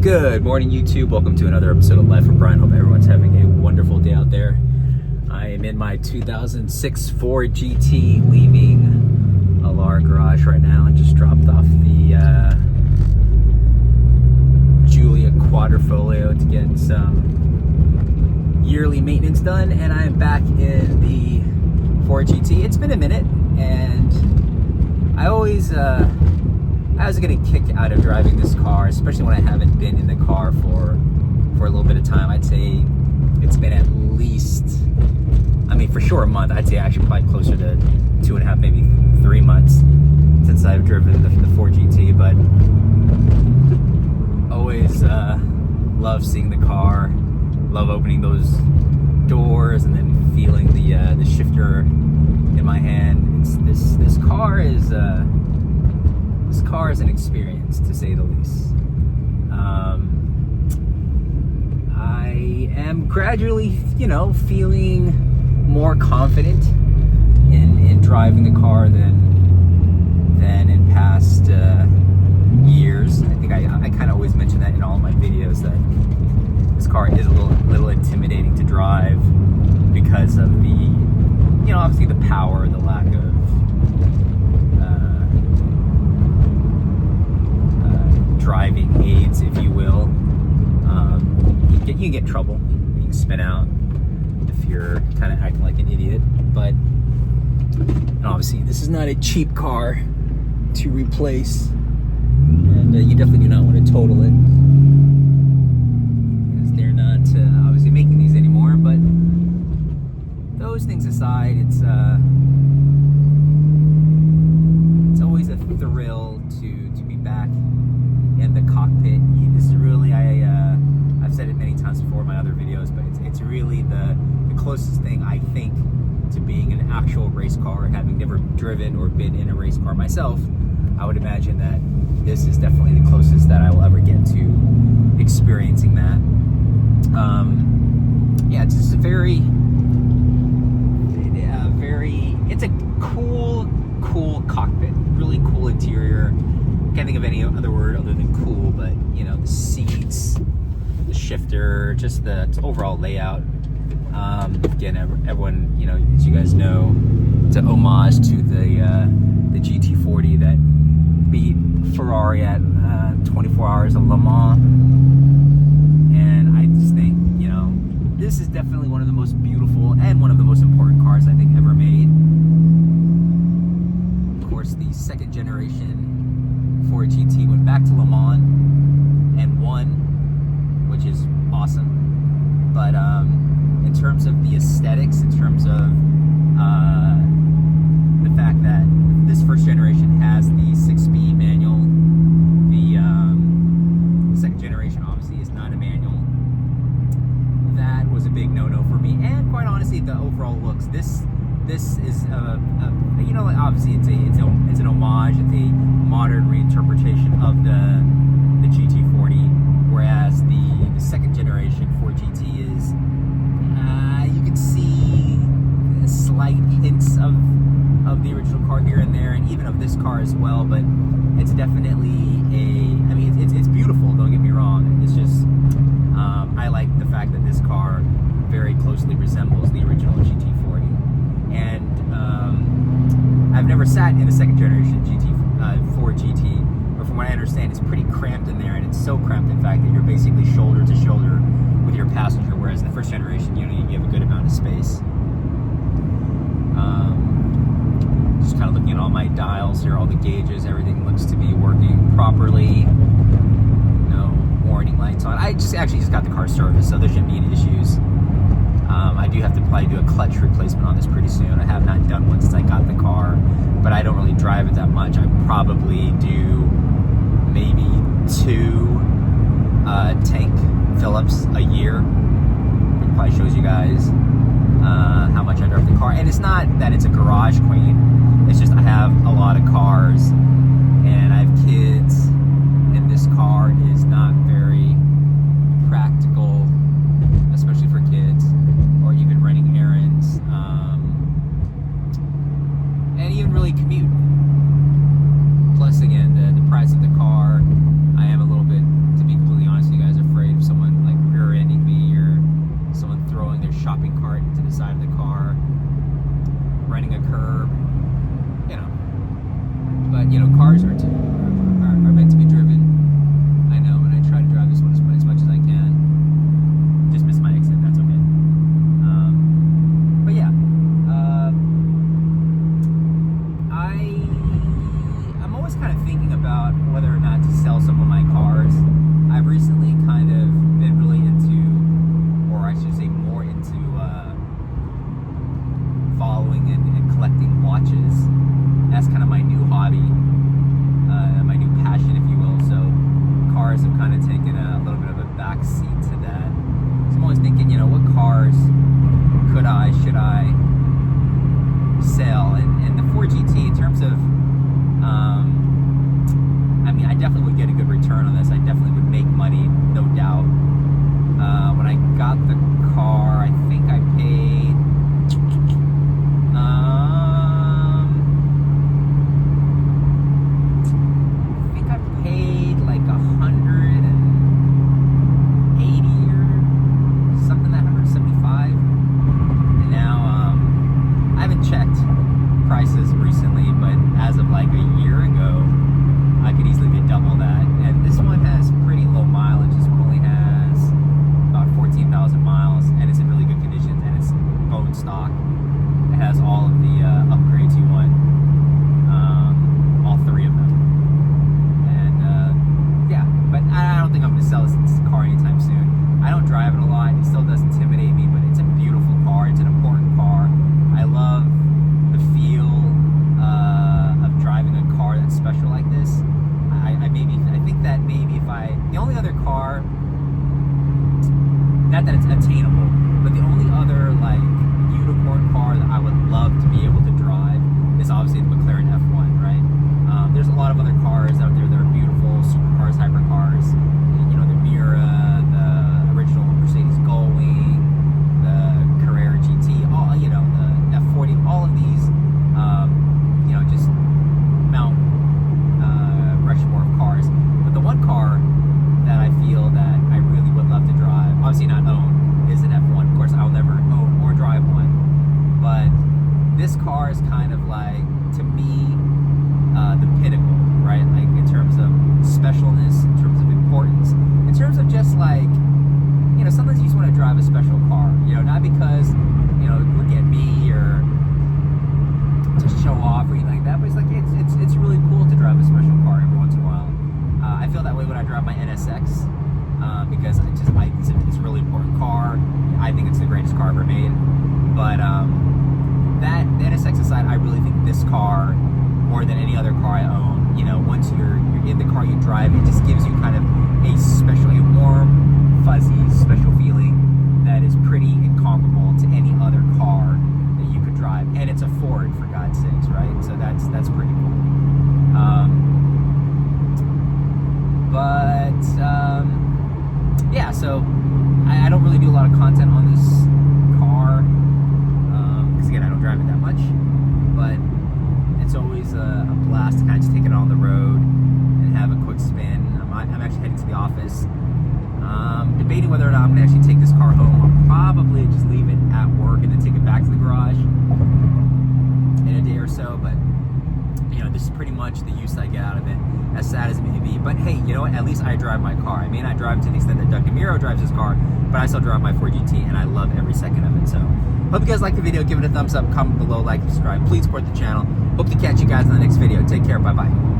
Good morning, YouTube. Welcome to another episode of Life with Brian. Hope everyone's having a wonderful day out there. I am in my 2006 Ford GT, leaving a Lar garage right now. I just dropped off the Julia Quadrifoglio to get some yearly maintenance done, and I am back in the Ford GT. It's been a minute, and I was getting a kick out of driving this car, especially when I haven't been in the car for a little bit of time. I'd say it's been at least, for sure a month. I'd say actually probably closer to 2.5, maybe 3 months since I've driven the Ford GT, but always love seeing the car, love opening those doors and then feeling the shifter in my hand. This car is an experience, to say the least. I am gradually, feeling more confident in driving the car than in past years. I think I kind of always mention that in all my videos, that this car is a little intimidating to drive because of the, obviously the power, the lack of driving aids, if you will. You can get in trouble. You can spin out if you're kind of acting like an idiot. But obviously, this is not a cheap car to replace, and you definitely do not want to total it, because they're not obviously making these anymore. But those things aside, it's always a thrill to be back in the cockpit. This is really, I've said it many times before in my other videos, but it's really the closest thing, I think, to being an actual race car. Having never driven or been in a race car myself, I would imagine that this is definitely the closest that I will ever get to experiencing that. It's just it's a cool cockpit, really cool interior. Can't think of any other word other than cool, but the seats, the shifter, just the overall layout. Again, everyone, as you guys know, it's an homage to the GT40 that beat Ferrari at 24 hours of Le Mans, and I just think this is definitely one of the most beautiful and one of the most important cars I think ever made. Of course, the second generation Ford GT went back to Le Mans and won, which is awesome. But in terms of the aesthetics, in terms of the fact that this first generation has the 6-speed manual, the second generation obviously is not a manual. That was a big no-no for me, and quite honestly, the overall looks. This is obviously it's an homage, it's a modern reinterpretation of the GT40, whereas the second generation Ford GT is you can see slight hints of the original car here and there, and even of this car as well. But it's definitely it's beautiful. Don't get me wrong. It's just I like the fact that this car very closely resembles the original GT40, and I've never sat in the second generation Ford GT, but from what I understand, it's pretty cramped in there, and it's so cramped, in fact, that you're basically shoulder to shoulder with your passenger, whereas in the first generation, you have a good amount of space. Just kind of looking at all my dials here, all the gauges, everything looks to be working properly. No warning lights on. I just got the car serviced, so there shouldn't be any issues. I do have to probably do a clutch replacement on this pretty soon. I have not done one since I got the car, but I don't really drive it that much. I probably do maybe 2 tank fill-ups a year. It probably shows you guys how much I drive the car. And it's not that it's a garage queen. It's just I have a lot of cars, and I have kids, and this car is not very practical, especially for kids, or even running errands, and even really commute. Plus, again, the price of the car, I am a little bit, to be completely honest with you guys, It still does intimidate me, but it's a beautiful car. It's an important car. I love the feel of driving a car that's special like this. I think that maybe if the only other car, not that it's attainable, but the only other like unicorn car that I would love to be able to drive is obviously the McLaren F1, right? There's a lot of other cars out there that are beautiful, supercars, hypercars. You know, the Miura, the original Mercedes Gullwing, the Carrera GT, all, you know, the F40, all of these, you know, just Mount Rushmore of cars. But the one car that I feel that I really would love to drive, obviously not own, is an F1. Of course, I'll never own or drive one. But this car is kind of like, to me, the pinnacle, right? Like in terms of specialness, in terms of importance, in terms of just like, you know, sometimes you just want to drive a special car, you know, not because, you know, look at me or to show off or anything like that, but it's like, it's really cool to drive a special car every once in a while. I feel that way when I drive my NSX, because it's a really important car. I think it's the greatest car ever made. But the NSX aside, I really think this car, more than any other car I own, you know, once you're in the car you drive, it just gives you kind of a special, a warm, fuzzy, special feeling that is pretty incomparable to any other car that you could drive. And it's a Ford, for God's sakes, right? So that's pretty cool. Yeah, so I don't really do a lot of content on this car, because again, I don't drive it that much, but it's always a blast to kind of just take it on the road and have a quick spin. I'm actually heading to the office, debating whether or not I'm going to actually take this car home. I'll probably just leave it at work and then take it back to the garage in a day or so, but you know, this is pretty much the use I get out of it, as sad as it may be. But hey, you know what? At least I drive my car. I may not drive to the extent that Doug DeMuro drives his car, but I still drive my Ford GT, and I love every second of it. So, hope you guys like the video. Give it a thumbs up, comment below, like, subscribe. Please support the channel. Hope to catch you guys in the next video. Take care. Bye-bye.